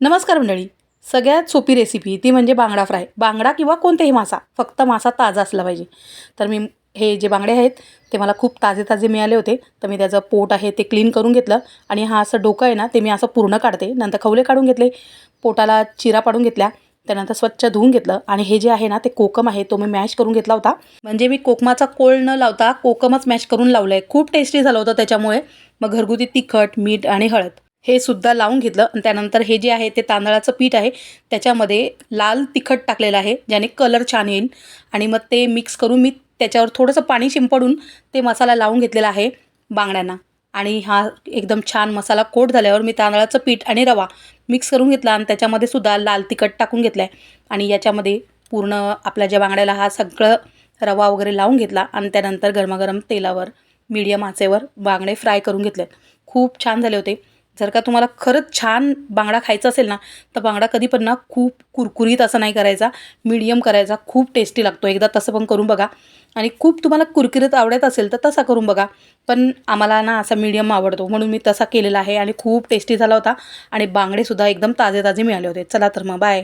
नमस्कार मंडळी. सगळ्यात सोपी रेसिपी ती म्हणजे बांगडा फ्राय. बांगडा किंवा कोणतेही मासा, फक्त मासा ताजा असला पाहिजे. तर मी हे जे बांगडे आहेत ते मला खूप ताजे ताजे मिळाले होते. तर मी त्याचं पोट आहे ते क्लीन करून घेतलं आणि हा असं डोकं आहे ना ते मी असं पूर्ण काढते. नंतर खवले काढून घेतले, पोटाला चिरा पाडून घेतल्या, त्यानंतर स्वच्छ धुवून घेतलं आणि हे जे आहे ना ते कोकम आहे तो मी मॅश करून घेतला होता. म्हणजे मी कोकमाचा कोळ न लावता कोकमच मॅश करून लावलं आहे. खूप टेस्टी झालं होतं त्याच्यामुळे. मग घरगुती तिखट, मीठ आणि हळद हे सुद्धा लावून घेतलं आणि त्यानंतर हे जे आहे ते तांदळाचं पीठ आहे त्याच्यामध्ये लाल तिखट टाकलेलं आहे ज्याने कलर छान येईल आणि मग ते मिक्स करून मी त्याच्यावर थोडंसं पाणी शिंपडून ते मसाला लावून घेतलेला आहे बांगड्यांना. आणि हा एकदम छान मसाला कोट झाल्यावर मी तांदळाचं पीठ आणि रवा मिक्स करून घेतला आणि त्याच्यामध्ये सुद्धा लाल तिखट टाकून घेतलं आहे आणि याच्यामध्ये पूर्ण आपल्या ज्या बांगड्याला हा सगळं रवा वगैरे लावून घेतला आणि त्यानंतर गरमागरम तेलावर मीडियम आचेवर बांगडे फ्राय करून घेतलेत. खूप छान झाले होते. जर का तुम्हाला खरंच छान बांगडा खायचा असेल ना तर बांगडा कधी पण ना खूप कुरकुरीत असं नाही करायचा, मीडियम करायचा. खूप टेस्टी लागतो. एकदा तसं पण करून बघा. आणि खूप तुम्हाला कुरकुरीत आवडत असेल तर तसा करून बघा. पण आम्हाला ना असा मीडियम आवडतो म्हणून मी तसा केलेला आहे आणि खूप टेस्टी झाला होता आणि बांगडेसुद्धा एकदम ताजे ताजे मिळाले होते. चला तर मग बाय.